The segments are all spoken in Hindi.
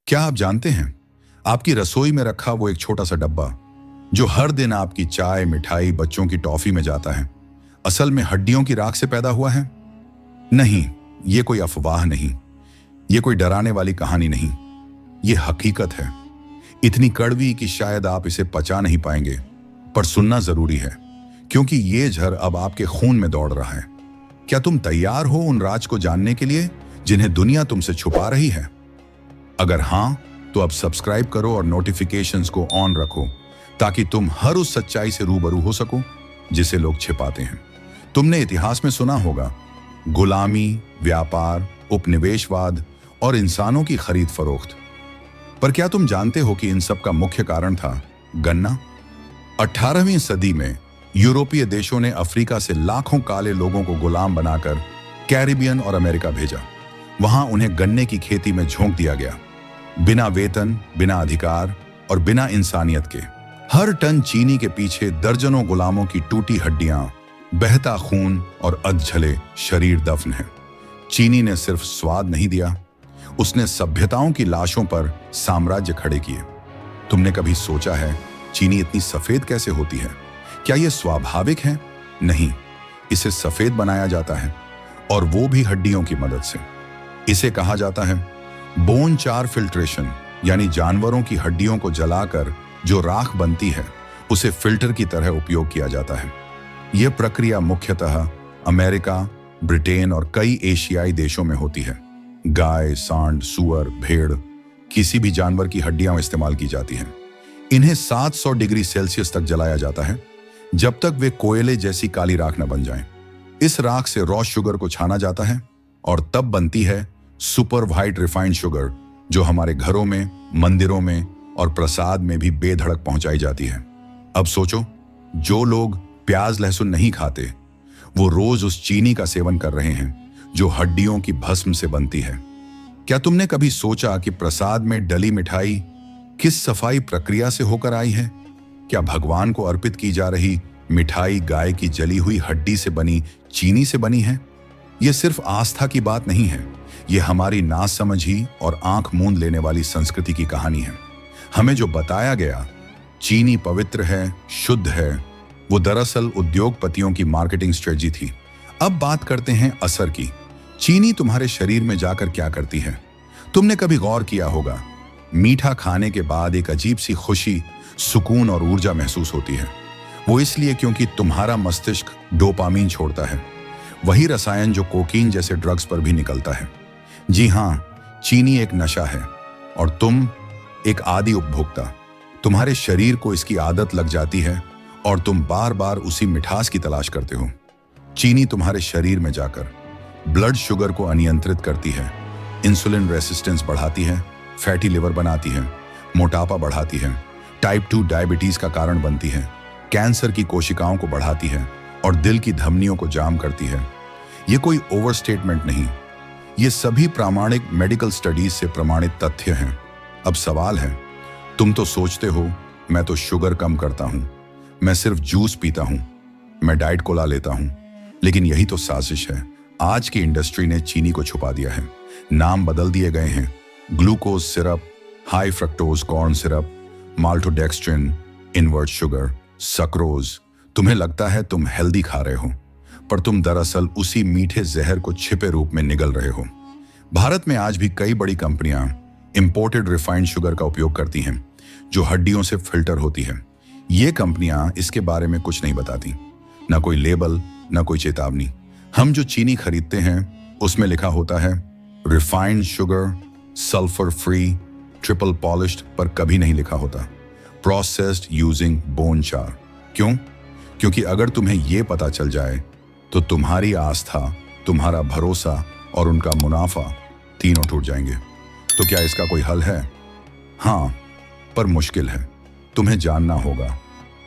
क्या आप जानते हैं, आपकी रसोई में रखा वो एक छोटा सा डब्बा जो हर दिन आपकी चाय, मिठाई, बच्चों की टॉफी में जाता है, असल में हड्डियों की राख से पैदा हुआ है? नहीं, ये कोई अफवाह नहीं, ये कोई डराने वाली कहानी नहीं, ये हकीकत है। इतनी कड़वी कि शायद आप इसे पचा नहीं पाएंगे, पर सुनना जरूरी है, क्योंकि ये जहर अब आपके खून में दौड़ रहा है। क्या तुम तैयार हो उन राज को जानने के लिए जिन्हें दुनिया तुमसे छुपा रही है? अगर हां, तो अब सब्सक्राइब करो और नोटिफिकेशंस को ऑन रखो, ताकि तुम हर उस सच्चाई से रूबरू हो सको जिसे लोग छिपाते हैं। तुमने इतिहास में सुना होगा, गुलामी, व्यापार, उपनिवेशवाद और इंसानों की खरीद फरोख्त। पर क्या तुम जानते हो कि इन सब का मुख्य कारण था गन्ना? 18वीं सदी में यूरोपीय देशों ने अफ्रीका से लाखों काले लोगों को गुलाम बनाकर कैरिबियन और अमेरिका भेजा। वहां उन्हें गन्ने की खेती में झोंक दिया गया, बिना वेतन, बिना अधिकार और बिना इंसानियत के। हर टन चीनी के पीछे दर्जनों गुलामों की टूटी हड्डियां, बहता खून और अधजले शरीर दफन है। चीनी ने सिर्फ स्वाद नहीं दिया, उसने सभ्यताओं की लाशों पर साम्राज्य खड़े किए। तुमने कभी सोचा है चीनी इतनी सफेद कैसे होती है? क्या यह स्वाभाविक है? नहीं, इसे सफेद बनाया जाता है, और वो भी हड्डियों की मदद से। इसे कहा जाता है बोन चार फिल्ट्रेशन, यानी जानवरों की हड्डियों को जलाकर जो राख बनती है उसे फिल्टर की तरह उपयोग किया जाता है। यह प्रक्रिया मुख्यतः अमेरिका, ब्रिटेन और कई एशियाई देशों में होती है। गाय, सांड, सुअर, भेड़, किसी भी जानवर की हड्डियां इस्तेमाल की जाती हैं। इन्हें 700 डिग्री सेल्सियस तक जलाया जाता है, जब तक वे कोयले जैसी काली राख न बन जाएं। इस राख से रॉ शुगर को छाना जाता है और तब बनती है सुपर व्हाइट रिफाइंड शुगर, जो हमारे घरों में, मंदिरों में और प्रसाद में भी बेधड़क पहुंचाई जाती है। अब सोचो, जो लोग प्याज लहसुन नहीं खाते, वो रोज उस चीनी का सेवन कर रहे हैं जो हड्डियों की भस्म से बनती है। क्या तुमने कभी सोचा कि प्रसाद में डली मिठाई किस सफाई प्रक्रिया से होकर आई है? क्या भगवान को अर्पित की जा रही मिठाई गाय की जली हुई हड्डी से बनी चीनी से बनी है? यह सिर्फ आस्था की बात नहीं है, यह हमारी नासमझी और आंख मूंद लेने वाली संस्कृति की कहानी है। हमें जो बताया गया चीनी पवित्र है, शुद्ध है, वो दरअसल उद्योगपतियों की मार्केटिंग स्ट्रेटजी थी। अब बात करते हैं असर की। चीनी तुम्हारे शरीर में जाकर क्या करती है? तुमने कभी गौर किया होगा, मीठा खाने के बाद एक अजीब सी खुशी, सुकून और ऊर्जा महसूस होती है। वो इसलिए क्योंकि तुम्हारा मस्तिष्क डोपामीन छोड़ता है, वही रसायन जो कोकीन जैसे ड्रग्स पर भी निकलता है। जी हाँ, चीनी एक नशा है और तुम एक आदि उपभोक्ता। तुम्हारे शरीर को इसकी आदत लग जाती है और तुम बार बार उसी मिठास की तलाश करते हो। चीनी तुम्हारे शरीर में जाकर ब्लड शुगर को अनियंत्रित करती है, इंसुलिन रेसिस्टेंस बढ़ाती है, फैटी लिवर बनाती है, मोटापा बढ़ाती है, टाइप 2 डायबिटीज का कारण बनती है, कैंसर की कोशिकाओं को बढ़ाती है और दिल की धमनियों को जाम करती है। ये कोई ओवरस्टेटमेंट नहीं, ये सभी प्रामाणिक मेडिकल स्टडीज से प्रमाणित तथ्य हैं। अब सवाल है, तुम तो सोचते हो मैं तो शुगर कम करता हूं, मैं सिर्फ जूस पीता हूं, मैं डाइट कोला लेता हूं, लेकिन यही तो साजिश है। आज की इंडस्ट्री ने चीनी को छुपा दिया है। नाम बदल दिए गए हैं, glucose syrup, high fructose corn syrup, maltodextrin, invert sugar, sucrose. तुम्हें लगता है तुम हेल्दी खा रहे हो, पर तुम दरअसल उसी मीठे जहर को छिपे रूप में निगल रहे हो। भारत में आज भी कई बड़ी कंपनियां इंपोर्टेड रिफाइंड शुगर का उपयोग करती हैं, जो हड्डियों से फिल्टर होती है। ये कंपनियां इसके बारे में कुछ नहीं बताती, ना कोई लेबल, ना कोई चेतावनी। हम जो चीनी खरीदते हैं उसमें लिखा होता है refined sugar, sulphur free, triple polished, पर कभी नहीं लिखा होता प्रोसेस्ड यूजिंग बोन चार। क्यों? क्योंकि अगर तुम्हें यह पता चल जाए तो तुम्हारी आस्था, तुम्हारा भरोसा और उनका मुनाफा तीनों टूट जाएंगे। तो क्या इसका कोई हल है? हाँ, पर मुश्किल है। तुम्हें जानना होगा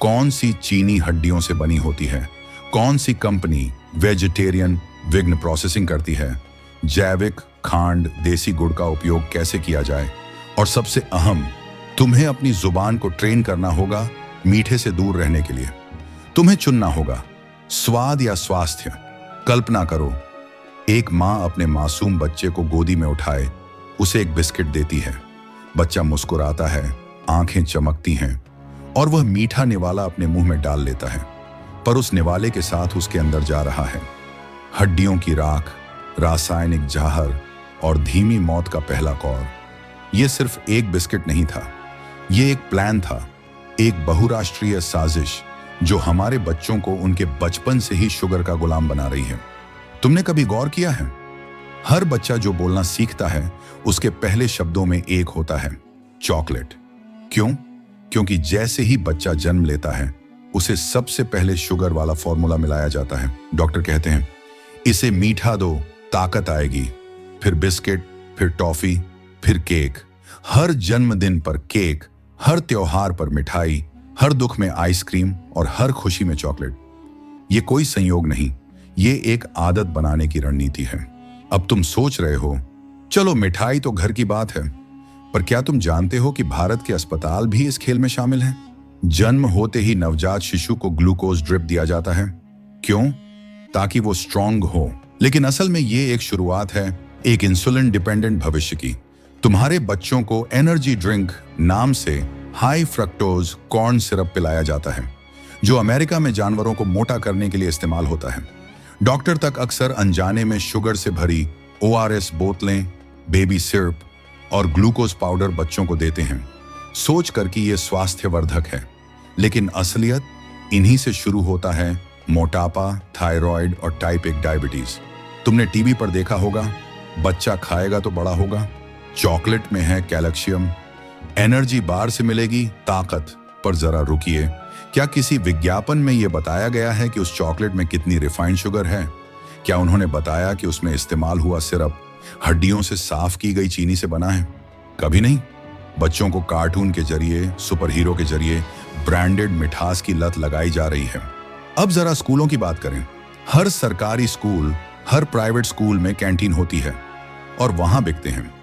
कौन सी चीनी हड्डियों से बनी होती है, कौन सी कंपनी वेजिटेरियन विघ्न प्रोसेसिंग करती है, जैविक खांड, देसी गुड़ का उपयोग कैसे किया जाए, और सबसे अहम, तुम्हें अपनी जुबान को ट्रेन करना होगा मीठे से दूर रहने के लिए। तुम्हें चुनना होगा स्वाद या स्वास्थ्य। कल्पना करो, एक माँ अपने मासूम बच्चे को गोदी में उठाए, उसे एक बिस्किट देती है, बच्चा मुस्कुराता है, आंखें चमकती हैं और वह मीठा निवाला अपने मुंह में डाल लेता है, पर उस निवाले के साथ उसके अंदर जा रहा है हड्डियों की राख, रासायनिक जहर और धीमी मौत का पहला कौर। यह सिर्फ एक बिस्किट नहीं था, यह एक प्लान था, एक बहुराष्ट्रीय साजिश जो हमारे बच्चों को उनके बचपन से ही शुगर का गुलाम बना रही है। तुमने कभी गौर किया है, हर बच्चा जो बोलना सीखता है उसके पहले शब्दों में एक होता है, चॉकलेट। क्यों? क्योंकि जैसे ही बच्चा जन्म लेता है उसे सबसे पहले शुगर वाला फॉर्मूला मिलाया जाता है। डॉक्टर कहते हैं इसे मीठा दो, ताकत आएगी। फिर बिस्किट, फिर टॉफी, फिर केक। हर जन्मदिन पर केक, हर त्योहार पर मिठाई, हर दुख में आइसक्रीम और हर खुशी में चॉकलेट। ये कोई संयोग नहीं, ये एक आदत बनाने की रणनीति है। अब तुम सोच रहे हो, चलो मिठाई तो घर की बात है, पर क्या तुम जानते हो कि भारत के अस्पताल भी इस खेल में शामिल हैं? जन्म होते ही नवजात शिशु को ग्लूकोज ड्रिप दिया जाता है। क्यों? ताकि वो स्ट्रांग हो। लेकिन असल में ये एक शुरुआत है एक इंसुलिन डिपेंडेंट भविष्य की। तुम्हारे बच्चों को एनर्जी ड्रिंक नाम से हाई फ्रक्टोज कॉर्न सिरप पिलाया जाता है, जो अमेरिका में जानवरों को मोटा करने के लिए इस्तेमाल होता है। डॉक्टर तक अक्सर अनजाने में शुगर से भरी ORS बोतलें, बेबी सिरप और ग्लूकोज पाउडर बच्चों को देते हैं, सोच कर कि यह स्वास्थ्यवर्धक है। लेकिन असलियत इन्हीं से शुरू होता है, मोटापा, थायराइड और टाइप 1 डायबिटीज। तुमने टीवी पर देखा होगा, बच्चा खाएगा तो बड़ा होगा, चॉकलेट में है कैल्शियम, एनर्जी बार से मिलेगी ताकत। पर जरा रुकिए, क्या किसी विज्ञापन में यह बताया गया है कि उस चॉकलेट में कितनी रिफाइंड शुगर है? क्या उन्होंने बताया कि उसमें इस्तेमाल हुआ सिरप हड्डियों से साफ की गई चीनी से बना है? कभी नहीं। बच्चों को कार्टून के जरिए, सुपर हीरो के जरिए ब्रांडेड मिठास की लत लगाई जा रही है। अब जरा स्कूलों की बात करें। हर सरकारी स्कूल, हर प्राइवेट स्कूल में कैंटीन होती है और वहां बिकते हैं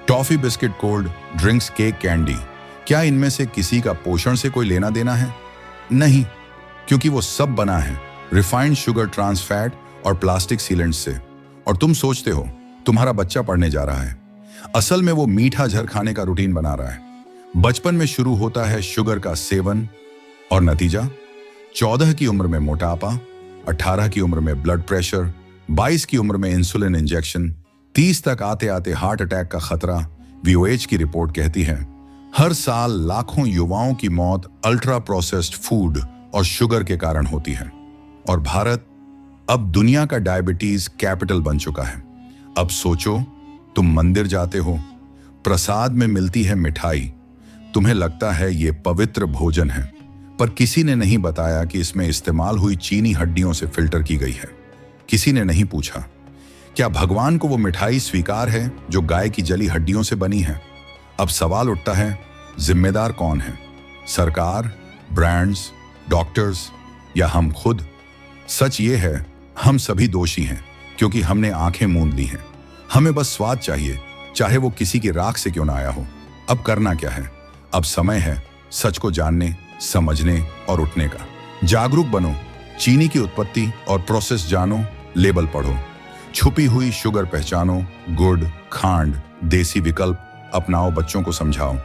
toffee, biscuit, cold drinks, cake, candy. क्या इनमें से किसी का पोषण से कोई लेना देना है? नहीं, क्योंकि वो सब बना है रिफाइंड शुगर, ट्रांस फैट और प्लास्टिक सीलेंट से। और तुम सोचते हो तुम्हारा बच्चा पढ़ने जा रहा है, असल में वो मीठा झर खाने का रूटीन बना रहा है। बचपन में शुरू होता है शुगर का सेवन और नतीजा 14 की उम्र में मोटापा, 18 की उम्र में ब्लड प्रेशर, 22 की उम्र में इंसुलिन इंजेक्शन, 30 तक आते आते हार्ट अटैक का खतरा। VOH की रिपोर्ट कहती है हर साल लाखों युवाओं की मौत अल्ट्रा प्रोसेस्ड फूड और शुगर के कारण होती है। और भारत अब दुनिया का डायबिटीज कैपिटल बन चुका है। अब सोचो, तुम मंदिर जाते हो, प्रसाद में मिलती है मिठाई, तुम्हें लगता है ये पवित्र भोजन है, पर किसी ने नहीं बताया कि इसमें इस्तेमाल हुई चीनी हड्डियों से फिल्टर की गई है। किसी ने नहीं पूछा क्या भगवान को वो मिठाई स्वीकार है जो गाय की जली हड्डियों से बनी है? अब सवाल उठता है, जिम्मेदार कौन है? सरकार, ब्रांड्स, डॉक्टर्स या हम खुद? सच ये है, हम सभी दोषी हैं, क्योंकि हमने आंखें मूंद ली हैं। हमें बस स्वाद चाहिए, चाहे वो किसी की राख से क्यों ना आया हो। अब करना क्या है? अब समय है सच को जानने, समझने और उठने का। जागरूक बनो, चीनी की उत्पत्ति और प्रोसेस जानो, लेबल पढ़ो, छुपी हुई शुगर पहचानो, गुड़, खांड, देसी विकल्प अपनाओ, बच्चों को समझाओ,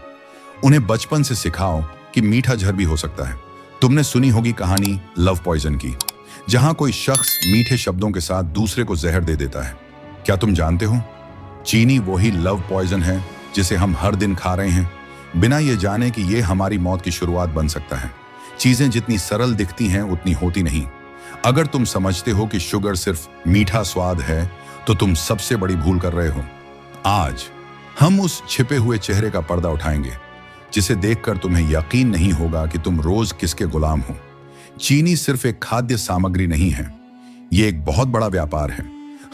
उन्हें बचपन से सिखाओ कि मीठा झर भी हो सकता है। तुमने सुनी होगी कहानी लव पॉइजन की, जहां कोई शख्स मीठे शब्दों के साथ दूसरे को जहर दे देता है। क्या तुम जानते हो, चीनी वही लव पॉइजन है जिसे हम हर दिन खा रहे हैं, बिना ये जाने कि ये हमारी मौत की शुरुआत बन सकता है। चीजें जितनी सरल दिखती हैं उतनी होती नहीं। अगर तुम समझते हो कि शुगर सिर्फ मीठा स्वाद है, तो तुम सबसे बड़ी भूल कर रहे हो। आज हम उस छिपे हुए चेहरे का पर्दा उठाएंगे जिसे देखकर तुम्हें यकीन नहीं होगा कि तुम रोज किसके गुलाम हो। चीनी सिर्फ एक खाद्य सामग्री नहीं है, ये एक बहुत बड़ा व्यापार है।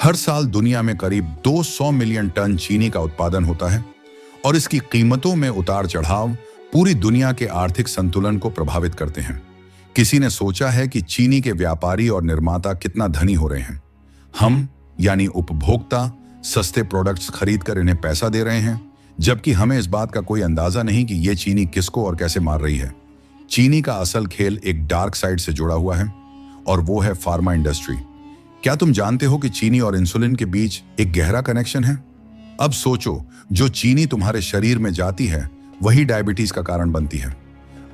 हर साल दुनिया में करीब 200 मिलियन टन चीनी का उत्पादन होता है और इसकी कीमतों में उतार चढ़ाव पूरी दुनिया के आर्थिक संतुलन को प्रभावित करते हैं। किसी ने सोचा है कि चीनी के व्यापारी और निर्माता कितना धनी हो रहे हैं? हम यानी उपभोक्ता सस्ते प्रोडक्ट्स खरीद कर इन्हें पैसा दे रहे हैं, जबकि हमें इस बात का कोई अंदाजा नहीं कि ये चीनी किसको और कैसे मार रही है। चीनी का असल खेल एक डार्क साइड से जुड़ा हुआ है और वो है फार्मा इंडस्ट्री। क्या तुम जानते हो कि चीनी और इंसुलिन के बीच एक गहरा कनेक्शन है? अब सोचो, जो चीनी तुम्हारे शरीर में जाती है वही डायबिटीज का कारण बनती है।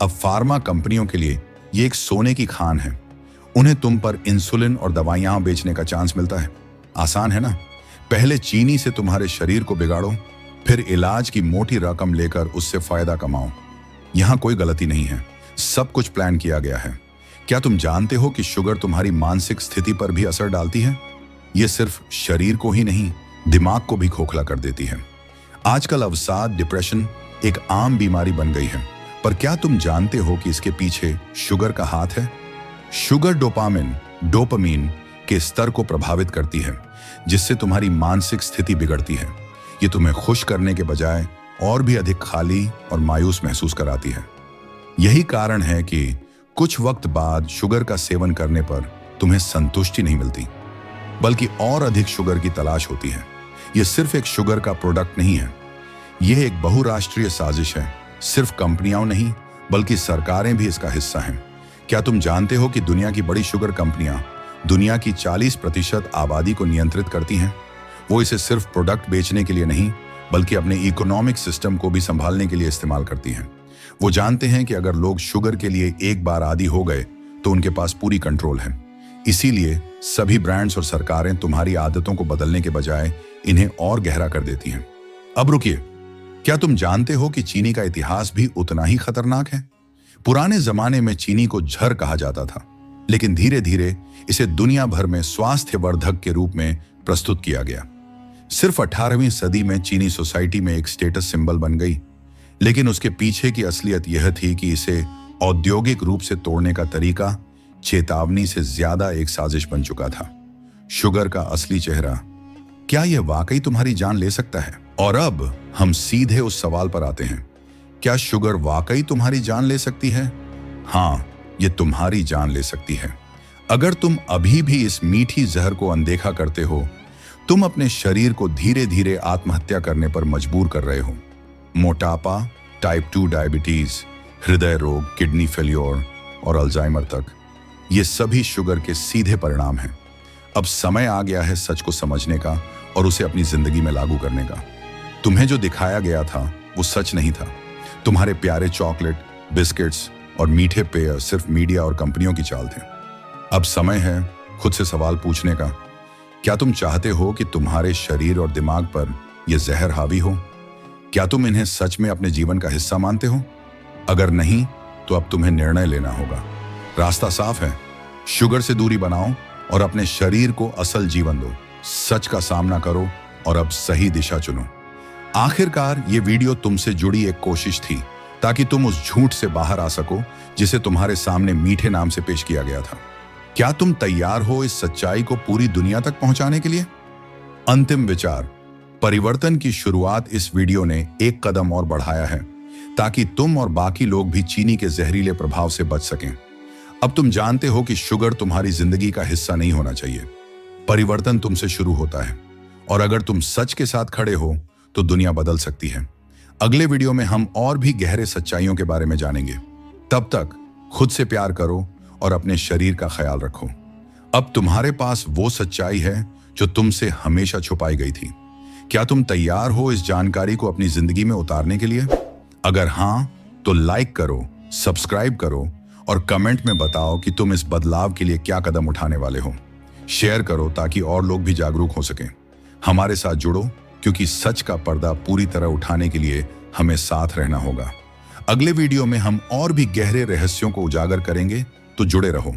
अब फार्मा कंपनियों के लिए ये एक सोने की खान है। उन्हें तुम पर इंसुलिन और दवाइयां बेचने का चांस मिलता है। आसान है ना? पहले चीनी से तुम्हारे शरीर को बिगाड़ो, फिर इलाज की मोटी रकम लेकर उससे फायदा कमाओ। यहां कोई गलती नहीं है, सब कुछ प्लान किया गया है। क्या तुम जानते हो कि शुगर तुम्हारी मानसिक स्थिति पर भी असर डालती है? ये सिर्फ शरीर को ही नहीं, दिमाग को भी खोखला कर देती है। आजकल अवसाद, डिप्रेशन एक आम बीमारी बन गई है, पर क्या तुम जानते हो कि इसके पीछे शुगर का हाथ है? शुगर डोपामीन के स्तर को प्रभावित करती है, जिससे तुम्हारी मानसिक स्थिति बिगड़ती है। ये तुम्हें खुश करने के बजाय और भी अधिक खाली और मायूस महसूस कराती है। यही कारण है कि कुछ वक्त बाद शुगर का सेवन करने पर तुम्हें संतुष्टि नहीं मिलती, बल्कि और अधिक शुगर की तलाश होती है। यह सिर्फ एक शुगर का प्रोडक्ट नहीं है, यह एक बहुराष्ट्रीय साजिश है। सिर्फ कंपनियां नहीं, बल्कि सरकारें भी इसका हिस्सा हैं। क्या तुम जानते हो कि दुनिया की बड़ी शुगर कंपनियां दुनिया की 40% आबादी को नियंत्रित करती हैं? वो इसे सिर्फ प्रोडक्ट बेचने के लिए नहीं, बल्कि अपने इकोनॉमिक सिस्टम को भी संभालने के लिए इस्तेमाल करती हैं। वो जानते हैं कि अगर लोग शुगर के लिए एक बार आदी हो गए तो उनके पास पूरी कंट्रोल है। इसीलिए सभी ब्रांड्स और सरकारें तुम्हारी आदतों को बदलने के बजाय इन्हें और गहरा कर देती हैं। अब रुकिए, क्या तुम जानते हो कि चीनी का इतिहास भी उतना ही खतरनाक है? पुराने जमाने में चीनी को जहर कहा जाता था, लेकिन धीरे धीरे इसे दुनिया भर में स्वास्थ्यवर्धक के रूप में प्रस्तुत किया गया। सिर्फ 18वीं सदी में चीनी सोसाइटी में एक स्टेटस सिंबल बन गई, लेकिन उसके पीछे की असलियत यह थी कि इसे औद्योगिक रूप से तोड़ने का तरीका चेतावनी से ज्यादा एक साजिश बन चुका था। शुगर का असली चेहरा, क्या यह वाकई तुम्हारी जान ले सकता है? और अब हम सीधे उस सवाल पर आते हैं, क्या शुगर वाकई तुम्हारी जान ले सकती है? हाँ, ये तुम्हारी जान ले सकती है। अगर तुम अभी भी इस मीठी जहर को अनदेखा करते हो, तुम अपने शरीर को धीरे धीरे आत्महत्या करने पर मजबूर कर रहे हो। मोटापा, टाइप 2 डायबिटीज, हृदय रोग, किडनी फेल्योर और अल्जाइमर तक, ये सभी शुगर के सीधे परिणाम हैं। अब समय आ गया है सच को समझने का और उसे अपनी जिंदगी में लागू करने का। तुम्हें जो दिखाया गया था वो सच नहीं था। तुम्हारे प्यारे चॉकलेट, बिस्किट्स और मीठे पेय सिर्फ मीडिया और कंपनियों की चाल थे। अब समय है खुद से सवाल पूछने का, क्या तुम चाहते हो कि तुम्हारे शरीर और दिमाग पर यह जहर हावी हो? क्या तुम इन्हें सच में अपने जीवन का हिस्सा मानते हो? अगर नहीं, तो अब तुम्हें निर्णय लेना होगा। रास्ता साफ है, शुगर से दूरी बनाओ और अपने शरीर को असल जीवन दो। सच का सामना करो और अब सही दिशा चुनो। आखिरकार ये वीडियो तुमसे जुड़ी एक कोशिश थी, ताकि तुम उस झूठ से बाहर आ सको जिसे तुम्हारे सामने मीठे नाम से पेश किया गया था। क्या तुम तैयार हो इस सच्चाई को पूरी दुनिया तक पहुंचाने के लिए? अंतिम विचार, परिवर्तन की शुरुआत इस वीडियो ने एक कदम और बढ़ाया है, ताकि तुम और बाकी लोग भी चीनी के जहरीले प्रभाव से बच सकें। अब तुम जानते हो कि शुगर तुम्हारी जिंदगी का हिस्सा नहीं होना चाहिए। परिवर्तन तुमसे शुरू होता है, और अगर तुम सच के साथ खड़े हो तो दुनिया बदल सकती है। अगले वीडियो में हम और भी गहरे सच्चाइयों के बारे में जानेंगे। तब तक खुद से प्यार करो और अपने शरीर का ख्याल रखो। अब तुम्हारे पास वो सच्चाई है जो तुमसे हमेशा छुपाई गई थी। क्या तुम तैयार हो इस जानकारी को अपनी जिंदगी में उतारने के लिए? अगर हाँ, तो लाइक करो, सब्सक्राइब करो और कमेंट में बताओ कि तुम इस बदलाव के लिए क्या कदम उठाने वाले हो। शेयर करो ताकि और लोग भी जागरूक हो सकें। हमारे साथ जुड़ो, क्योंकि सच का पर्दा पूरी तरह उठाने के लिए हमें साथ रहना होगा। अगले वीडियो में हम और भी गहरे रहस्यों को उजागर करेंगे, तो जुड़े रहो।